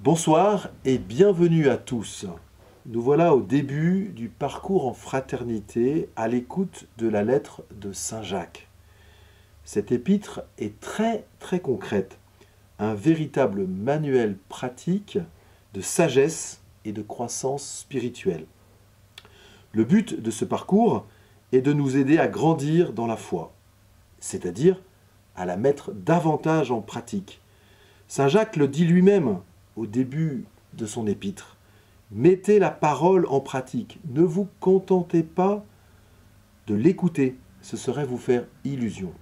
Bonsoir et bienvenue à tous. Nous voilà au début du parcours en fraternité à l'écoute de la lettre de Saint Jacques. Cette épître est très concrète, un véritable manuel pratique de sagesse et de croissance spirituelle. Le but de ce parcours est de nous aider à grandir dans la foi, c'est-à-dire à la mettre davantage en pratique. Saint Jacques le dit lui-même au début de son épître. Mettez la parole en pratique. Ne vous contentez pas de l'écouter. Ce serait vous faire illusion.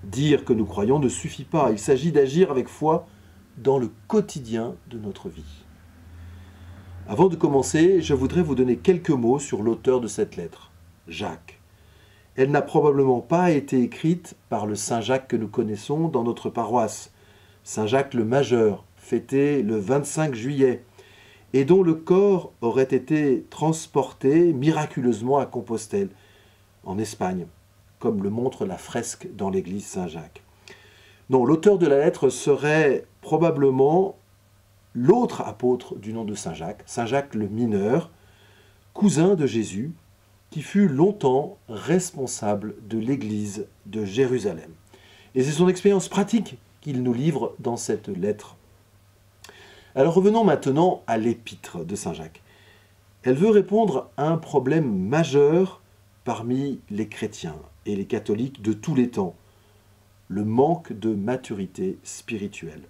Dire que nous croyons ne suffit pas. Il s'agit d'agir avec foi dans le quotidien de notre vie. Avant de commencer, je voudrais vous donner quelques mots sur l'auteur de cette lettre, Jacques. Elle n'a probablement pas été écrite par le Saint Jacques que nous connaissons dans notre paroisse, Saint Jacques le Majeur, fêté le 25 juillet, et dont le corps aurait été transporté miraculeusement à Compostelle, en Espagne, comme le montre la fresque dans l'église Saint-Jacques. Non, l'auteur de la lettre serait probablement l'autre apôtre du nom de Saint Jacques le Mineur, cousin de Jésus, qui fut longtemps responsable de l'église de Jérusalem. Et c'est son expérience pratique qu'il nous livre dans cette lettre. Alors revenons maintenant à l'épître de Saint Jacques. Elle veut répondre à un problème majeur parmi les chrétiens et les catholiques de tous les temps, le manque de maturité spirituelle.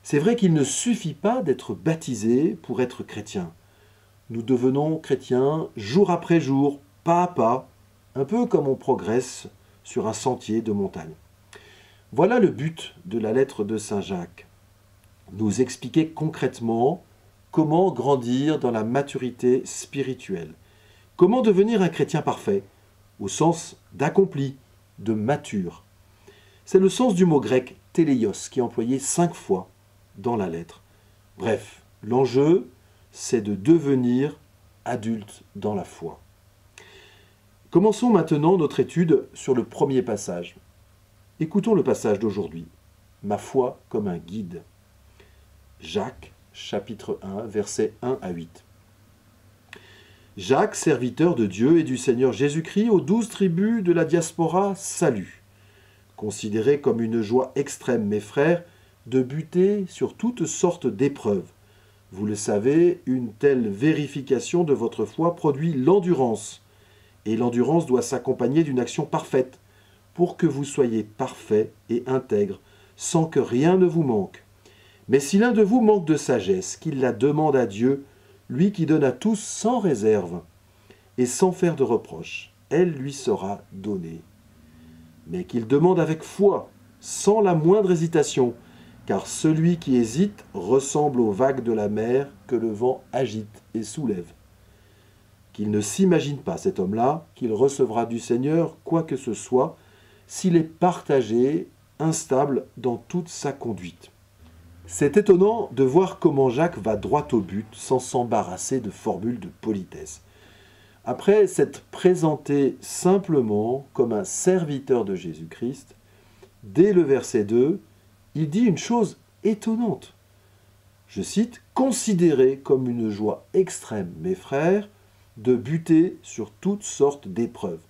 C'est vrai qu'il ne suffit pas d'être baptisé pour être chrétien. Nous devenons chrétiens jour après jour, pas à pas, un peu comme on progresse sur un sentier de montagne. Voilà le but de la lettre de Saint Jacques. Nous expliquer concrètement comment grandir dans la maturité spirituelle. Comment devenir un chrétien parfait, au sens d'accompli, de mature. C'est le sens du mot grec téléios qui est employé 5 fois dans la lettre. Bref, l'enjeu, c'est de devenir adulte dans la foi. Commençons maintenant notre étude sur le premier passage. Écoutons le passage d'aujourd'hui. Ma foi comme un guide. Jacques, chapitre 1, versets 1 à 8. Jacques, serviteur de Dieu et du Seigneur Jésus-Christ, aux 12 tribus de la diaspora, salut. Considérez comme une joie extrême, mes frères, de buter sur toutes sortes d'épreuves. Vous le savez, une telle vérification de votre foi produit l'endurance. Et l'endurance doit s'accompagner d'une action parfaite, pour que vous soyez parfait et intègre, sans que rien ne vous manque. Mais si l'un de vous manque de sagesse, qu'il la demande à Dieu, lui qui donne à tous sans réserve et sans faire de reproche, elle lui sera donnée. Mais qu'il demande avec foi, sans la moindre hésitation, car celui qui hésite ressemble aux vagues de la mer que le vent agite et soulève. Qu'il ne s'imagine pas, cet homme-là, qu'il recevra du Seigneur quoi que ce soit, s'il est partagé, instable dans toute sa conduite. C'est étonnant de voir comment Jacques va droit au but sans s'embarrasser de formules de politesse. Après s'être présenté simplement comme un serviteur de Jésus-Christ, dès le verset 2, il dit une chose étonnante. Je cite, « Considérez comme une joie extrême, mes frères, de buter sur toutes sortes d'épreuves. »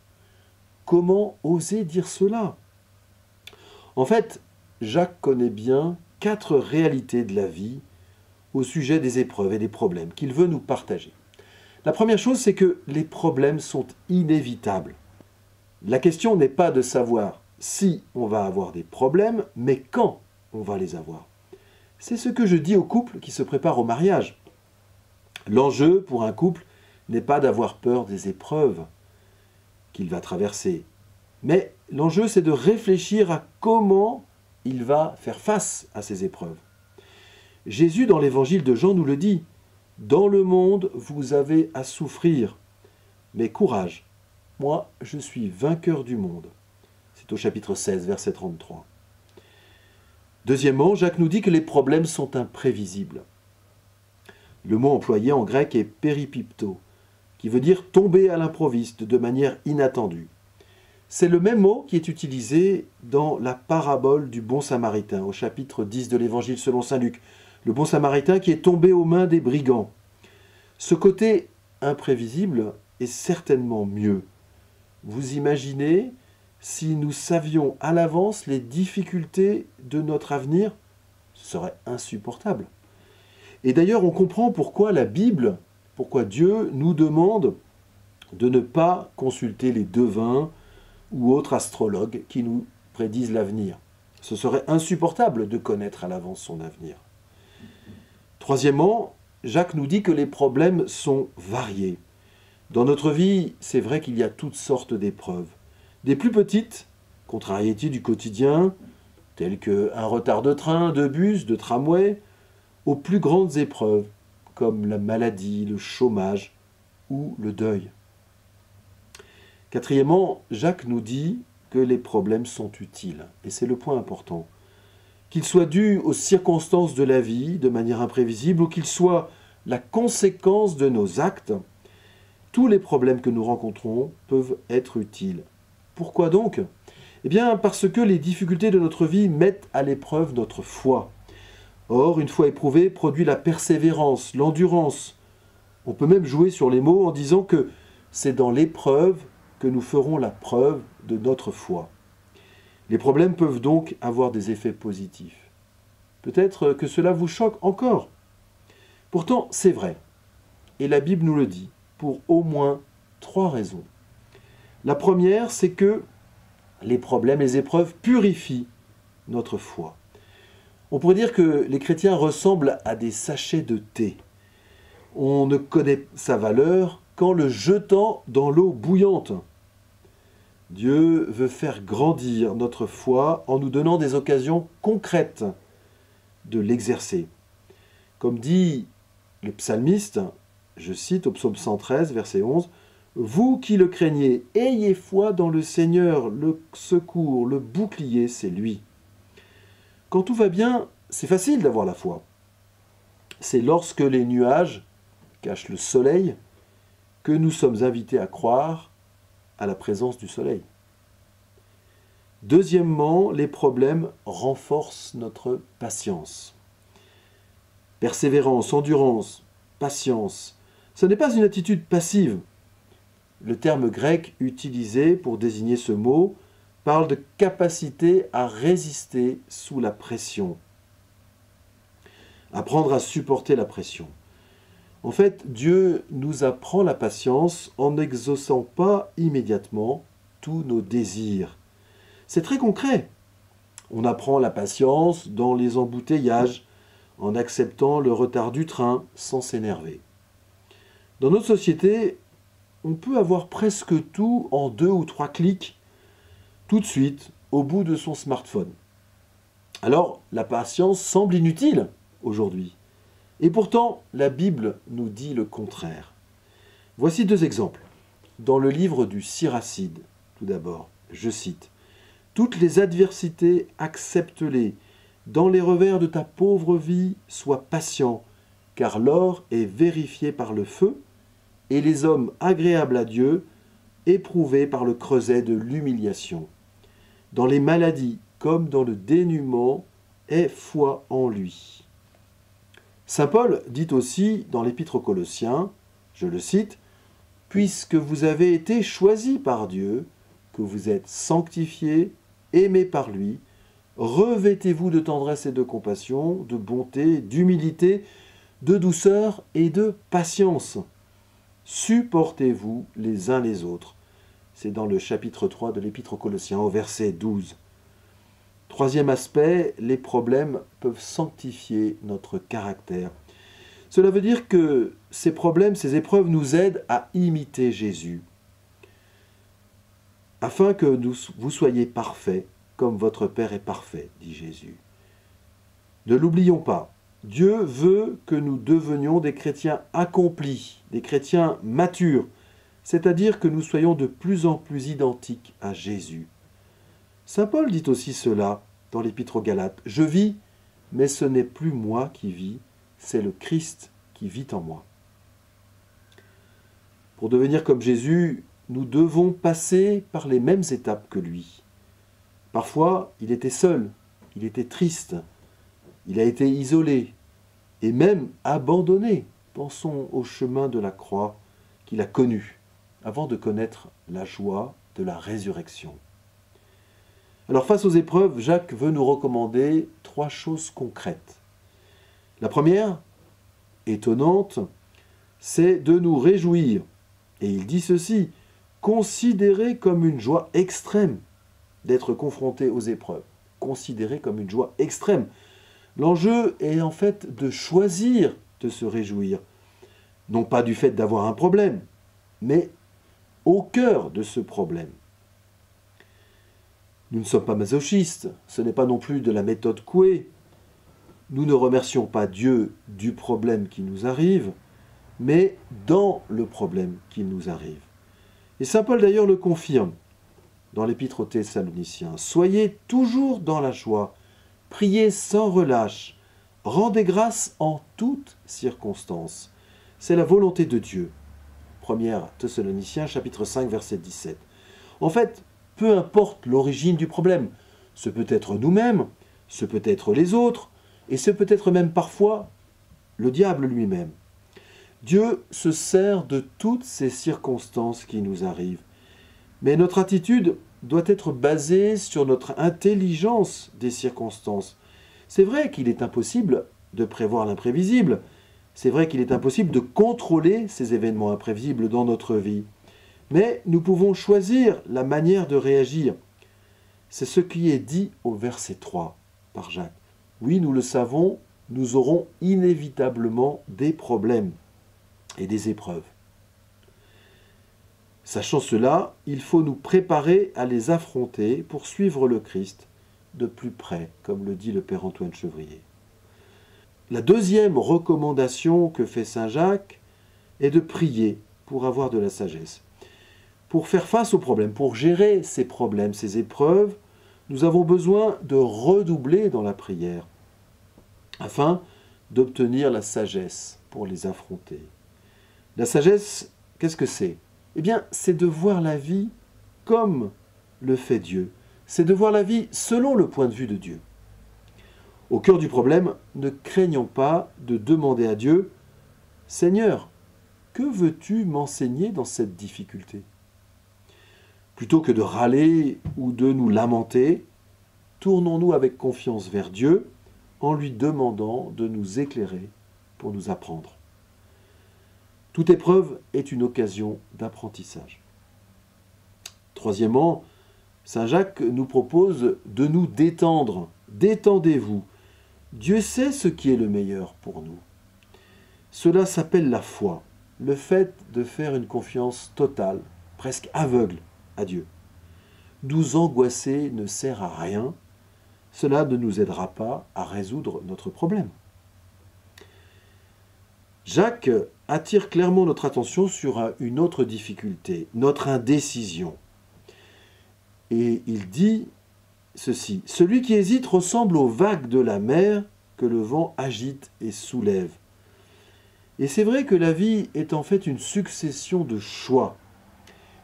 Comment oser dire cela? En fait, Jacques connaît bien 4 réalités de la vie au sujet des épreuves et des problèmes qu'il veut nous partager. La première chose, c'est que les problèmes sont inévitables. La question n'est pas de savoir si on va avoir des problèmes, mais quand on va les avoir. C'est ce que je dis aux couples qui se préparent au mariage. L'enjeu pour un couple n'est pas d'avoir peur des épreuves qu'il va traverser, mais l'enjeu c'est de réfléchir à comment il va faire face à ces épreuves. Jésus, dans l'évangile de Jean, nous le dit, « Dans le monde, vous avez à souffrir, mais courage, moi, je suis vainqueur du monde. » C'est au chapitre 16, verset 33. Deuxièmement, Jacques nous dit que les problèmes sont imprévisibles. Le mot employé en grec est péripipto, qui veut dire tomber à l'improviste, de manière inattendue. C'est le même mot qui est utilisé dans la parabole du bon samaritain, au chapitre 10 de l'évangile selon saint Luc, le bon samaritain qui est tombé aux mains des brigands. Ce côté imprévisible est certainement mieux. Vous imaginez si nous savions à l'avance les difficultés de notre avenir? Ce serait insupportable. Et d'ailleurs, on comprend pourquoi la Bible, pourquoi Dieu nous demande de ne pas consulter les devins ou autres astrologues qui nous prédisent l'avenir. Ce serait insupportable de connaître à l'avance son avenir. Troisièmement, Jacques nous dit que les problèmes sont variés. Dans notre vie, c'est vrai qu'il y a toutes sortes d'épreuves. Des plus petites, contrariétés du quotidien, telles qu'un retard de train, de bus, de tramway, aux plus grandes épreuves, comme la maladie, le chômage ou le deuil. Quatrièmement, Jacques nous dit que les problèmes sont utiles, et c'est le point important. Qu'ils soient dus aux circonstances de la vie, de manière imprévisible, ou qu'ils soient la conséquence de nos actes, tous les problèmes que nous rencontrons peuvent être utiles. Pourquoi donc? Eh bien, parce que les difficultés de notre vie mettent à l'épreuve notre foi. Or, une foi éprouvée produit la persévérance, l'endurance. On peut même jouer sur les mots en disant que c'est dans l'épreuve que nous ferons la preuve de notre foi. Les problèmes peuvent donc avoir des effets positifs. Peut-être que cela vous choque encore. Pourtant, c'est vrai. Et la Bible nous le dit, pour au moins 3 raisons. La première, c'est que les problèmes, les épreuves purifient notre foi. On pourrait dire que les chrétiens ressemblent à des sachets de thé. On ne connaît sa valeur qu'en le jetant dans l'eau bouillante. Dieu veut faire grandir notre foi en nous donnant des occasions concrètes de l'exercer. Comme dit le psalmiste, je cite au psaume 113, verset 11, « Vous qui le craignez, ayez foi dans le Seigneur, le secours, le bouclier, c'est lui. » Quand tout va bien, c'est facile d'avoir la foi. C'est lorsque les nuages cachent le soleil que nous sommes invités à croire à la présence du soleil. Deuxièmement, les problèmes renforcent notre patience. Persévérance, endurance, patience, ce n'est pas une attitude passive. Le terme grec utilisé pour désigner ce mot parle de capacité à résister sous la pression. Apprendre à supporter la pression. En fait, Dieu nous apprend la patience en n'exaucant pas immédiatement tous nos désirs. C'est très concret. On apprend la patience dans les embouteillages, en acceptant le retard du train sans s'énerver. Dans notre société, on peut avoir presque tout en 2 ou 3 clics, tout de suite, au bout de son smartphone. Alors, la patience semble inutile aujourd'hui. Et pourtant, la Bible nous dit le contraire. Voici 2 exemples. Dans le livre du Siracide, tout d'abord, je cite, « Toutes les adversités, accepte-les. Dans les revers de ta pauvre vie, sois patient, car l'or est vérifié par le feu, et les hommes agréables à Dieu, éprouvés par le creuset de l'humiliation. Dans les maladies comme dans le dénuement, aie foi en lui. » Saint Paul dit aussi dans l'Épître aux Colossiens, je le cite, « Puisque vous avez été choisis par Dieu, que vous êtes sanctifiés, aimés par lui, revêtez-vous de tendresse et de compassion, de bonté, d'humilité, de douceur et de patience. Supportez-vous les uns les autres. » C'est dans le chapitre 3 de l'Épître aux Colossiens, au verset 12. Troisième aspect, les problèmes peuvent sanctifier notre caractère. Cela veut dire que ces problèmes, ces épreuves nous aident à imiter Jésus, afin que vous soyez parfaits, comme votre Père est parfait, dit Jésus. Ne l'oublions pas, Dieu veut que nous devenions des chrétiens accomplis, des chrétiens matures, c'est-à-dire que nous soyons de plus en plus identiques à Jésus. Saint Paul dit aussi cela dans l'Épître aux Galates, « Je vis, mais ce n'est plus moi qui vis, c'est le Christ qui vit en moi. » Pour devenir comme Jésus, nous devons passer par les mêmes étapes que lui. Parfois, il était seul, il était triste, il a été isolé, et même abandonné. Pensons au chemin de la croix qu'il a connu avant de connaître la joie de la résurrection. Alors face aux épreuves, Jacques veut nous recommander 3 choses concrètes. La première, étonnante, c'est de nous réjouir. Et il dit ceci, considérer comme une joie extrême d'être confronté aux épreuves. Considérer comme une joie extrême. L'enjeu est en fait de choisir de se réjouir. Non pas du fait d'avoir un problème, mais au cœur de ce problème. Nous ne sommes pas masochistes, ce n'est pas non plus de la méthode Coué. Nous ne remercions pas Dieu du problème qui nous arrive, mais dans le problème qui nous arrive. Et saint Paul d'ailleurs le confirme dans l'épître aux Thessaloniciens. Soyez toujours dans la joie, priez sans relâche, rendez grâce en toutes circonstances. C'est la volonté de Dieu. 1 Thessaloniciens chapitre 5 verset 17. En fait, peu importe l'origine du problème, ce peut être nous-mêmes, ce peut être les autres, et ce peut être même parfois le diable lui-même. Dieu se sert de toutes ces circonstances qui nous arrivent. Mais notre attitude doit être basée sur notre intelligence des circonstances. C'est vrai qu'il est impossible de prévoir l'imprévisible. C'est vrai qu'il est impossible de contrôler ces événements imprévisibles dans notre vie. Mais nous pouvons choisir la manière de réagir. C'est ce qui est dit au verset 3 par Jacques. Oui, nous le savons, nous aurons inévitablement des problèmes et des épreuves. Sachant cela, il faut nous préparer à les affronter pour suivre le Christ de plus près, comme le dit le Père Antoine Chevrier. La deuxième recommandation que fait saint Jacques est de prier pour avoir de la sagesse. Pour faire face aux problèmes, pour gérer ces problèmes, ces épreuves, nous avons besoin de redoubler dans la prière afin d'obtenir la sagesse pour les affronter. La sagesse, qu'est-ce que c'est ? Eh bien, c'est de voir la vie comme le fait Dieu. C'est de voir la vie selon le point de vue de Dieu. Au cœur du problème, ne craignons pas de demander à Dieu « Seigneur, que veux-tu m'enseigner dans cette difficulté ?» Plutôt que de râler ou de nous lamenter, tournons-nous avec confiance vers Dieu en lui demandant de nous éclairer pour nous apprendre. Toute épreuve est une occasion d'apprentissage. Troisièmement, saint Jacques nous propose de nous détendre. Détendez-vous. Dieu sait ce qui est le meilleur pour nous. Cela s'appelle la foi, le fait de faire une confiance totale, presque aveugle, à Dieu. Nous angoisser ne sert à rien, cela ne nous aidera pas à résoudre notre problème. Jacques attire clairement notre attention sur une autre difficulté, notre indécision. Et il dit ceci, « Celui qui hésite ressemble aux vagues de la mer que le vent agite et soulève. » Et c'est vrai que la vie est en fait une succession de choix.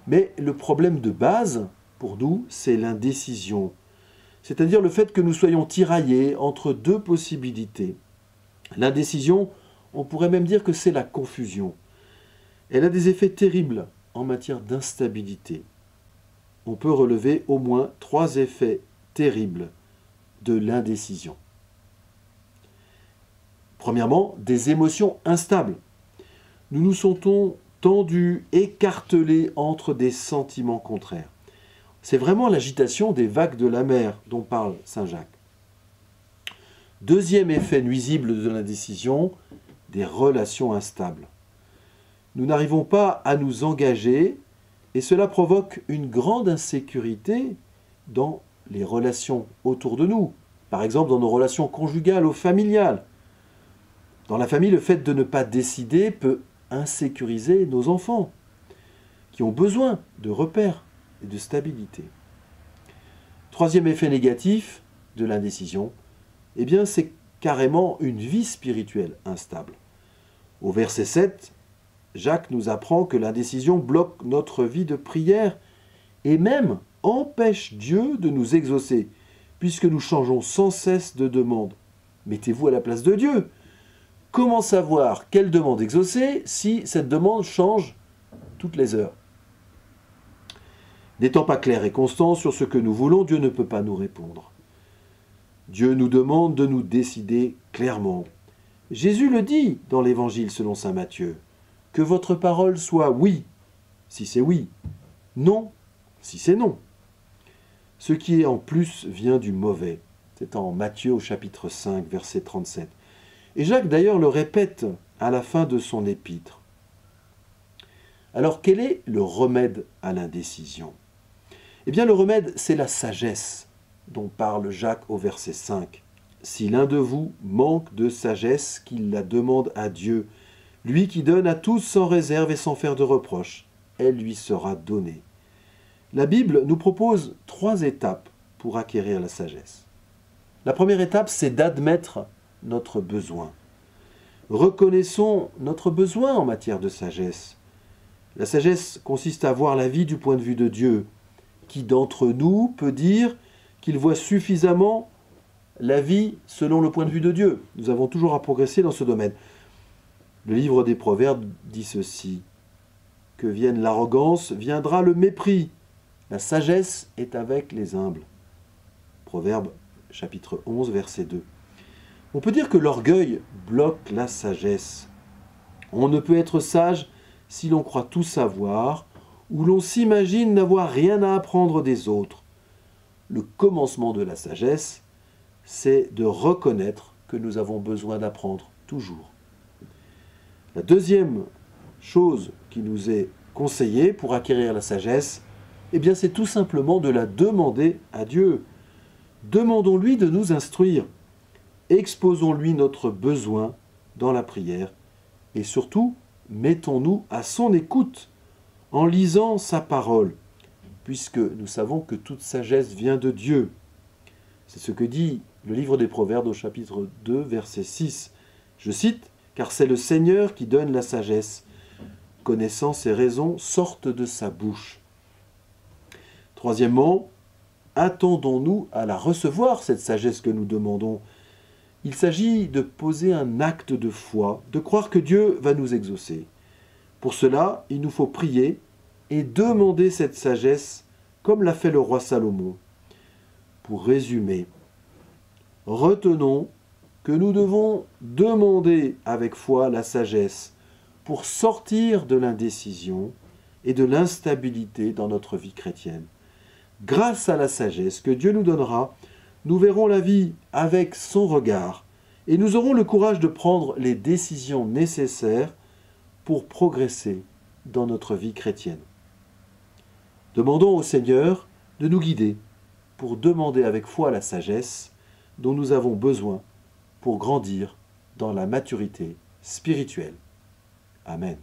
Mais le problème de base, pour nous, c'est l'indécision. C'est-à-dire le fait que nous soyons tiraillés entre deux possibilités. L'indécision, on pourrait même dire que c'est la confusion. Elle a des effets terribles en matière d'instabilité. On peut relever au moins 3 effets terribles de l'indécision. Premièrement, des émotions instables. Nous nous sentons tendus, écartelés entre des sentiments contraires. C'est vraiment l'agitation des vagues de la mer dont parle saint Jacques. Deuxième effet nuisible de l'indécision, des relations instables. Nous n'arrivons pas à nous engager et cela provoque une grande insécurité dans les relations autour de nous. Par exemple, dans nos relations conjugales ou familiales. Dans la famille, le fait de ne pas décider peut insécuriser nos enfants, qui ont besoin de repères et de stabilité. Troisième effet négatif de l'indécision, eh bien, c'est carrément une vie spirituelle instable. Au verset 7, Jacques nous apprend que l'indécision bloque notre vie de prière et même empêche Dieu de nous exaucer, puisque nous changeons sans cesse de demande. Mettez-vous à la place de Dieu. Comment savoir quelle demande exaucer si cette demande change toutes les heures? N'étant pas clair et constant sur ce que nous voulons, Dieu ne peut pas nous répondre. Dieu nous demande de nous décider clairement. Jésus le dit dans l'Évangile selon saint Matthieu. Que votre parole soit oui, si c'est oui, non, si c'est non. Ce qui est en plus vient du mauvais. C'est en Matthieu au chapitre 5, verset 37. Et Jacques d'ailleurs le répète à la fin de son épître. Alors quel est le remède à l'indécision? Eh bien le remède, c'est la sagesse dont parle Jacques au verset 5. Si l'un de vous manque de sagesse, qu'il la demande à Dieu, lui qui donne à tous sans réserve et sans faire de reproche, elle lui sera donnée. La Bible nous propose 3 étapes pour acquérir la sagesse. La première étape, c'est d'admettre notre besoin. Reconnaissons notre besoin en matière de sagesse. La sagesse consiste à voir la vie du point de vue de Dieu. Qui d'entre nous peut dire qu'il voit suffisamment la vie selon le point de vue de Dieu? Nous avons toujours à progresser dans ce domaine. Le livre des Proverbes dit ceci. Que vienne l'arrogance, viendra le mépris. La sagesse est avec les humbles. Proverbe chapitre 11, verset 2. On peut dire que l'orgueil bloque la sagesse. On ne peut être sage si l'on croit tout savoir ou l'on s'imagine n'avoir rien à apprendre des autres. Le commencement de la sagesse, c'est de reconnaître que nous avons besoin d'apprendre toujours. La deuxième chose qui nous est conseillée pour acquérir la sagesse, eh bien c'est tout simplement de la demander à Dieu. Demandons-lui de nous instruire. Exposons-lui notre besoin dans la prière et surtout, mettons-nous à son écoute en lisant sa parole, puisque nous savons que toute sagesse vient de Dieu. C'est ce que dit le livre des Proverbes au chapitre 2, verset 6. Je cite, « Car c'est le Seigneur qui donne la sagesse. Connaissance et raison sortent de sa bouche. » Troisièmement, attendons-nous à la recevoir, cette sagesse que nous demandons. Il s'agit de poser un acte de foi, de croire que Dieu va nous exaucer. Pour cela, il nous faut prier et demander cette sagesse comme l'a fait le roi Salomon. Pour résumer, retenons que nous devons demander avec foi la sagesse pour sortir de l'indécision et de l'instabilité dans notre vie chrétienne. Grâce à la sagesse que Dieu nous donnera, nous verrons la vie avec son regard et nous aurons le courage de prendre les décisions nécessaires pour progresser dans notre vie chrétienne. Demandons au Seigneur de nous guider pour demander avec foi la sagesse dont nous avons besoin pour grandir dans la maturité spirituelle. Amen.